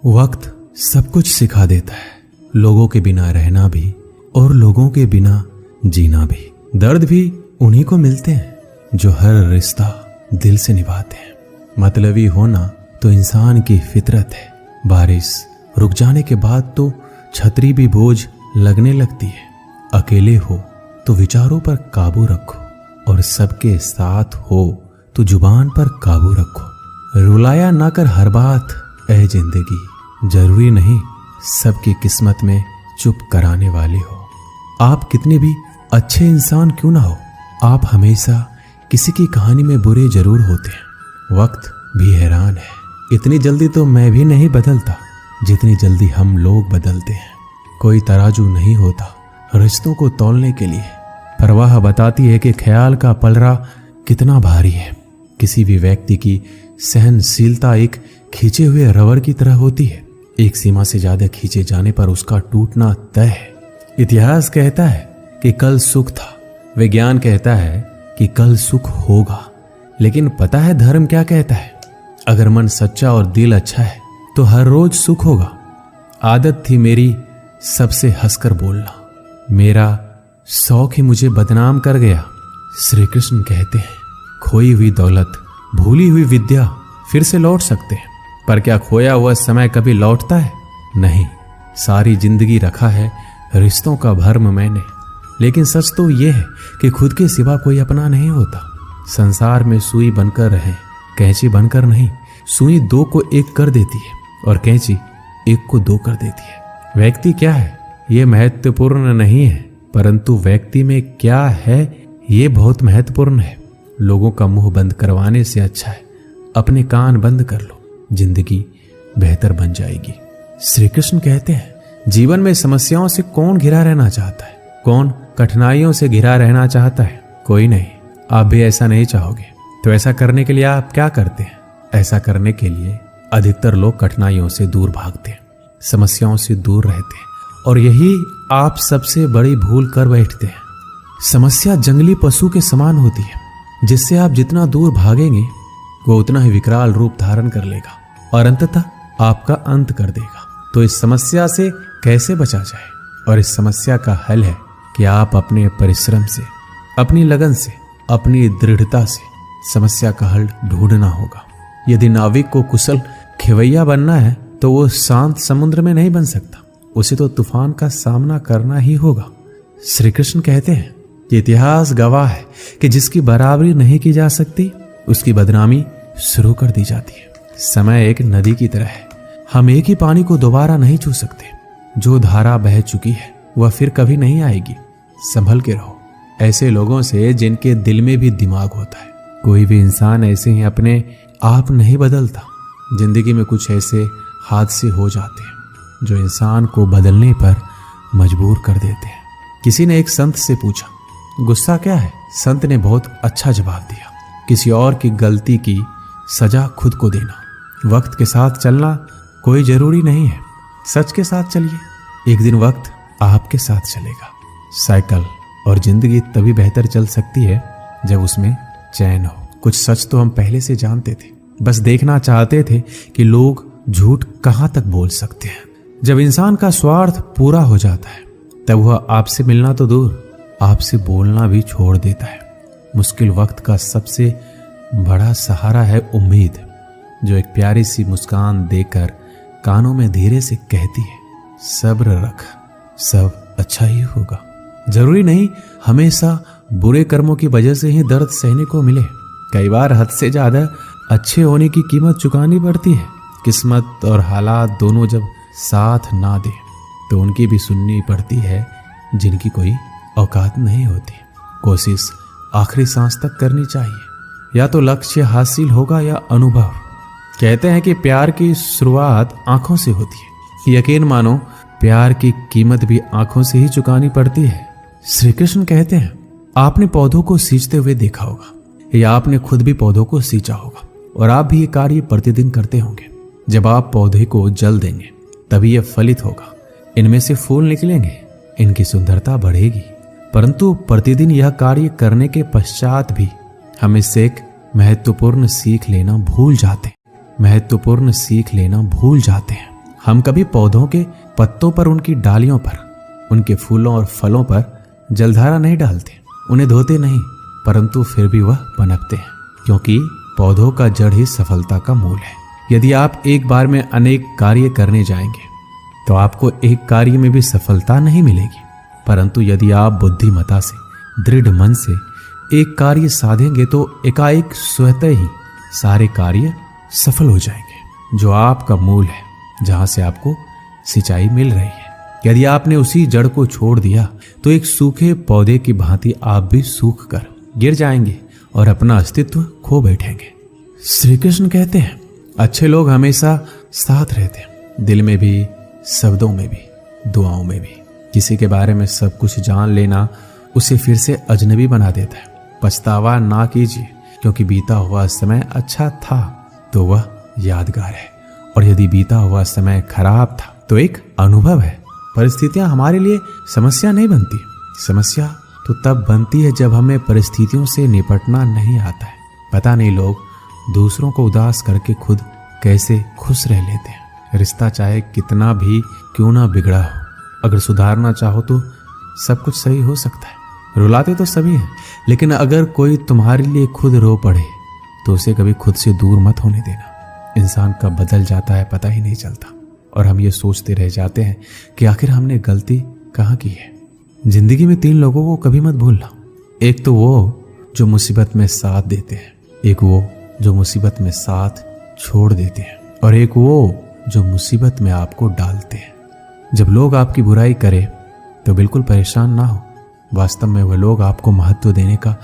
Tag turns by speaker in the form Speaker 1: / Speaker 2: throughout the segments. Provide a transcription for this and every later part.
Speaker 1: वक्त सब कुछ सिखा देता है, लोगों के बिना रहना भी और लोगों के बिना जीना भी। दर्द भी उन्हीं को मिलते हैं जो हर रिश्ता दिल से निभाते हैं। मतलबी होना तो इंसान की फितरत है। बारिश रुक जाने के बाद तो छतरी भी बोझ लगने लगती है। अकेले हो तो विचारों पर काबू रखो और सबके साथ हो तो जुबान पर काबू रखो। रुलाया ना कर हर बात ऐ जिंदगी, जरूरी नहीं सबकी किस्मत में चुप कराने वाली हो। आप कितने भी अच्छे इंसान क्यों ना हो, आप हमेशा किसी की कहानी में बुरे जरूर होते हैं। वक्त भी हैरान है, इतनी जल्दी तो मैं भी नहीं बदलता जितनी जल्दी हम लोग बदलते हैं। कोई तराजू नहीं होता रिश्तों को तौलने के लिए, परवाह बताती है कि ख्याल का पलड़ा कितना भारी है। किसी भी व्यक्ति की सहनशीलता एक खींचे हुए रबर की तरह होती है। एक सीमा से ज्यादा खींचे जाने पर उसका टूटना तय है। इतिहास कहता है कि कल सुख था, विज्ञान कहता है कि कल सुख होगा, लेकिन पता है धर्म क्या कहता है? अगर मन सच्चा और दिल अच्छा है तो हर रोज सुख होगा। आदत थी मेरी सबसे हंसकर बोलना, मेरा शौक ही मुझे बदनाम कर गया। श्री कृष्ण कहते हैं खोई हुई दौलत, भूली हुई विद्या फिर से लौट सकते हैं, पर क्या खोया हुआ समय कभी लौटता है? नहीं। सारी जिंदगी रखा है रिश्तों का भर्म मैंने, लेकिन सच तो यह है कि खुद के सिवा कोई अपना नहीं होता। संसार में सुई बनकर रहें, कैंची बनकर नहीं। सुई दो को एक कर देती है और कैंची एक को दो कर देती है। व्यक्ति क्या है ये महत्वपूर्ण नहीं है, परंतु व्यक्ति में क्या है ये बहुत महत्वपूर्ण है। लोगों का मुंह बंद करवाने से अच्छा है अपने कान बंद कर लो, जिंदगी बेहतर बन जाएगी। श्री कृष्ण कहते हैं जीवन में समस्याओं से कौन घिरा रहना चाहता है, कौन कठिनाइयों से घिरा रहना चाहता है? कोई नहीं। आप भी ऐसा नहीं चाहोगे तो ऐसा करने के लिए आप क्या करते हैं? ऐसा करने के लिए अधिकतर लोग कठिनाइयों से दूर भागते हैं, समस्याओं से दूर रहते हैं, और यही आप सबसे बड़ी भूल कर बैठते हैं। समस्या जंगली पशु के समान होती है, जिससे आप जितना दूर भागेंगे वो उतना ही विकराल रूप धारण कर लेगा और अंततः आपका अंत कर देगा। तो इस समस्या से कैसे बचा जाए? और इस समस्या का हल है कि आप अपने परिश्रम से, अपनी लगन से, अपनी दृढ़ता से समस्या का हल ढूंढना होगा। यदि नाविक को कुशल खेवैया बनना है तो वो शांत समुद्र में नहीं बन सकता, उसे तो तूफान का सामना करना ही होगा। श्री कृष्ण कहते हैं कि इतिहास गवाह है कि जिसकी बराबरी नहीं की जा सकती उसकी बदनामी शुरू कर दी जाती है। समय एक नदी की तरह है, हम एक ही पानी को दोबारा नहीं छू सकते। जो धारा बह चुकी है वह फिर कभी नहीं आएगी। संभल के रहो ऐसे लोगों से जिनके दिल में भी दिमाग होता है। कोई भी इंसान ऐसे ही अपने आप नहीं बदलता। जिंदगी में कुछ ऐसे हादसे हो जाते हैं जो इंसान को बदलने पर मजबूर कर देते हैं। किसी ने एक संत से पूछा गुस्सा क्या है? संत ने बहुत अच्छा जवाब दिया, किसी और की गलती की सजा खुद को देना। वक्त के साथ चलना कोई जरूरी नहीं है, सच के साथ चलिए, एक दिन वक्त आपके साथ चलेगा। साइकिल और जिंदगी तभी बेहतर चल सकती है जब उसमें चैन हो। कुछ सच तो हम पहले से जानते थे, बस देखना चाहते थे कि लोग झूठ कहां तक बोल सकते हैं। जब इंसान का स्वार्थ पूरा हो जाता है तब वह आपसे मिलना तो दूर, आपसे बोलना भी छोड़ देता है। मुश्किल वक्त का सबसे बड़ा सहारा है उम्मीद, जो एक प्यारी सी मुस्कान देकर कानों में धीरे से कहती है सब्र रख, सब अच्छा ही होगा। जरूरी नहीं हमेशा बुरे कर्मों की वजह से ही दर्द सहने को मिले। कई बार हद से ज्यादा अच्छे होने की कीमत चुकानी पड़ती है। किस्मत और हालात दोनों जब साथ ना दे तो उनकी भी सुननी पड़ती है जिनकी कोई औकात नहीं होती। कोशिश आखिरी सांस तक करनी चाहिए, या तो लक्ष्य हासिल होगा या अनुभव। कहते हैं कि प्यार की शुरुआत आंखों से होती है। यकीन मानो प्यार की कीमत भी आंखों से ही चुकानी पड़ती है। श्री कृष्ण कहते हैं आपने पौधों को सींचते हुए देखा होगा या आपने खुद भी पौधों को सींचा होगा, और आप भी ये कार्य प्रतिदिन करते होंगे। जब आप पौधे को जल देंगे तभी यह फलित होगा, इनमें से फूल निकलेंगे, इनकी सुंदरता बढ़ेगी। परंतु प्रतिदिन यह कार्य करने के पश्चात भी हम इससे एक महत्वपूर्ण सीख लेना भूल जाते हैं। हम कभी पौधों के पत्तों पर, उनकी डालियों पर, उनके फूलों और फलों पर जलधारा नहीं डालते, उन्हें धोते नहीं, परंतु फिर भी वह पनपते हैं, क्योंकि पौधों का जड़ ही सफलता का मूल है। यदि आप एक बार में अनेक कार्य करने जाएंगे तो आपको एक कार्य में भी सफलता नहीं मिलेगी, परंतु यदि आप बुद्धिमता से, दृढ़ मन से एक कार्य साधेंगे तो एकाएक स्वतः ही सारे कार्य सफल हो जाएंगे, जो आपका मूल है, जहां से आपको सिंचाई मिल रही है। यदि आपने उसी जड़ को छोड़ दिया तो एक सूखे पौधे की भांति आप भी सूख कर गिर जाएंगे और अपना अस्तित्व खो बैठेंगे। श्री कृष्ण कहते हैं, अच्छे लोग हमेशा साथ रहते हैं, दिल में भी, शब्दों में भी, दुआओं में भी। किसी के बारे में सब कुछ जान लेना उसे फिर से अजनबी बना देता है। पछतावा ना कीजिए, क्योंकि बीता हुआ समय अच्छा था तो वह यादगार है, और यदि बीता हुआ समय खराब था तो एक अनुभव है। परिस्थितियां हमारे लिए समस्या नहीं बनती, समस्या तो तब बनती है जब हमें परिस्थितियों से निपटना नहीं आता है। पता नहीं लोग दूसरों को उदास करके खुद कैसे खुश रह लेते हैं। रिश्ता चाहे कितना भी क्यों ना बिगड़ा हो, अगर सुधारना चाहो तो सब कुछ सही हो सकता है। रुलाते तो सभी हैं, लेकिन अगर कोई तुम्हारे लिए खुद रो पड़े तो उसे कभी खुद से दूर मत होने देना। इंसान कब बदल जाता है पता ही नहीं चलता, और हम ये सोचते रह जाते हैं कि आखिर हमने गलती कहाँ की है। जिंदगी में 3 लोगों को कभी मत भूलना। एक तो वो जो मुसीबत में साथ देते हैं, एक वो जो मुसीबत में साथ छोड़ देते हैं, और एक वो जो मुसीबत में आपको डालते हैं। जब लोग आपकी बुराई करें तो बिल्कुल परेशान ना हो, वास्तव में वह लोग आपको महत्व देने का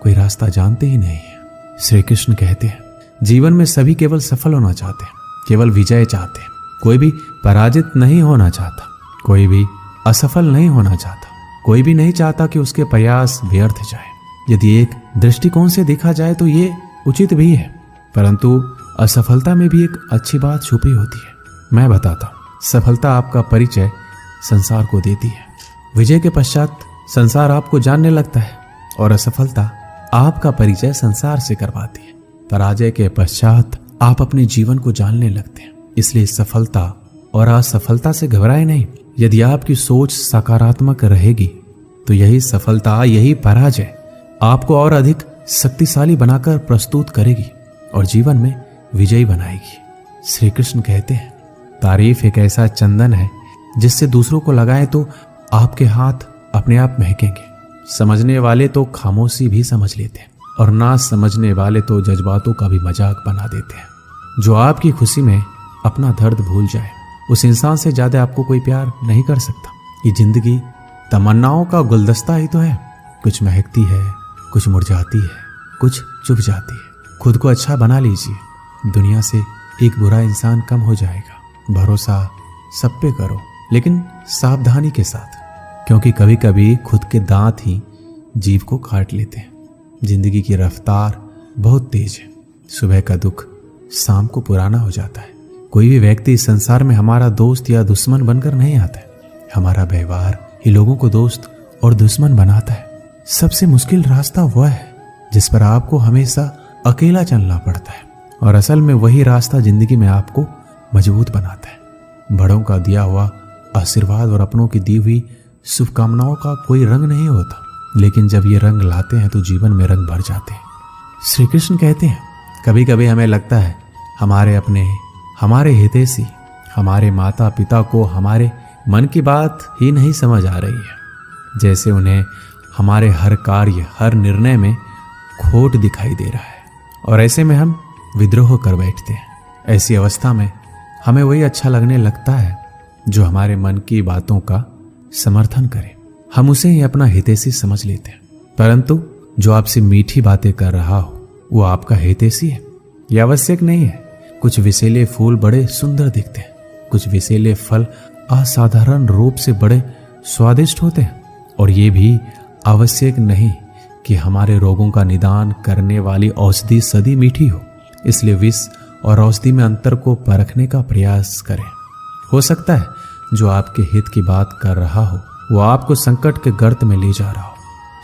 Speaker 1: कोई रास्ता जानते ही नहीं है। श्री कृष्ण कहते हैं, जीवन में सभी केवल सफल होना चाहते हैं, केवल विजय चाहते हैं। कोई भी पराजित नहीं होना चाहता, कोई भी असफल नहीं होना चाहता, कोई भी नहीं चाहता कि उसके प्रयास व्यर्थ जाए। यदि एक दृष्टिकोण से देखा जाए तो ये उचित भी है, परंतु असफलता में भी एक अच्छी बात छुपी होती है। मैं बताता हूँ, सफलता आपका परिचय संसार को देती है, विजय के पश्चात संसार आपको जानने लगता है, और असफलता आपका परिचय संसार से करवाती है। पराजय के पश्चात आप अपने जीवन को जानने लगते हैं। इसलिए सफलता और असफलता से घबराए नहीं। यदि आपकी सोच सकारात्मक रहेगी तो यही सफलता, यही पराजय आपको और अधिक शक्तिशाली बनाकर प्रस्तुत करेगी और जीवन में विजयी बनाएगी। श्री कृष्ण कहते हैं, तारीफ एक ऐसा चंदन है जिससे दूसरों को लगाएं तो आपके हाथ अपने आप महकेंगे। समझने वाले तो खामोशी भी समझ लेते हैं, और ना समझने वाले तो जज्बातों का भी मजाक बना देते हैं। जो आपकी खुशी में अपना दर्द भूल जाए, उस इंसान से ज्यादा आपको कोई प्यार नहीं कर सकता। ये जिंदगी तमन्नाओं का गुलदस्ता ही तो है, कुछ महकती है, कुछ मुरझाती है, कुछ चुभ जाती है। खुद को अच्छा बना लीजिए, दुनिया से एक बुरा इंसान कम हो जाएगा। भरोसा सब पे करो, लेकिन सावधानी के साथ, क्योंकि कभी कभी खुद के दांत ही जीव को काट लेते हैं। जिंदगी की रफ्तार बहुत तेज है, सुबह का दुख शाम को पुराना हो जाता है। कोई भी व्यक्ति इस संसार में हमारा दोस्त या दुश्मन बनकर नहीं आता है। हमारा व्यवहार ही लोगों को दोस्त और दुश्मन बनाता है। सबसे मुश्किल रास्ता वह है जिस पर आपको हमेशा अकेला चलना पड़ता है, और असल में वही रास्ता जिंदगी में आपको मजबूत बनाता है। बड़ों का दिया हुआ आशीर्वाद और अपनों की दी हुई शुभकामनाओं का कोई रंग नहीं होता, लेकिन जब ये रंग लाते हैं तो जीवन में रंग भर जाते हैं। श्री कृष्ण कहते हैं, कभी कभी हमें लगता है हमारे अपने, हमारे हितैषी, हमारे माता पिता को हमारे मन की बात ही नहीं समझ आ रही है, जैसे उन्हें हमारे हर कार्य, हर निर्णय में खोट दिखाई दे रहा है, और ऐसे में हम विद्रोह कर बैठते हैं। ऐसी अवस्था में हमें वही अच्छा लगने लगता है जो हमारे मन की बातों का समर्थन करे। हम उसे ही अपना हितैषी समझ लेते हैं, परंतु जो आपसे मीठी बातें कर रहा हो वो आपका हितैषी है, यह आवश्यक नहीं है। कुछ विषैले फूल बड़े सुंदर दिखते हैं, कुछ विषैले फल असाधारण रूप से बड़े स्वादिष्ट होते हैं, और ये भी आवश्यक नहीं कि हमारे रोगों का निदान करने वाली औषधि सदी मीठी हो। इसलिए विष और औषधि में अंतर को परखने का प्रयास करें। हो सकता है जो आपके हित की बात कर रहा हो वो आपको संकट के गर्त में ले जा रहा हो।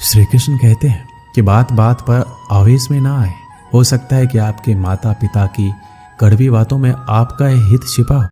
Speaker 1: श्री कृष्ण कहते हैं कि बात बात पर आवेश में ना आए। हो सकता है कि आपके माता पिता की कड़वी बातों में आपका हित छिपा हो,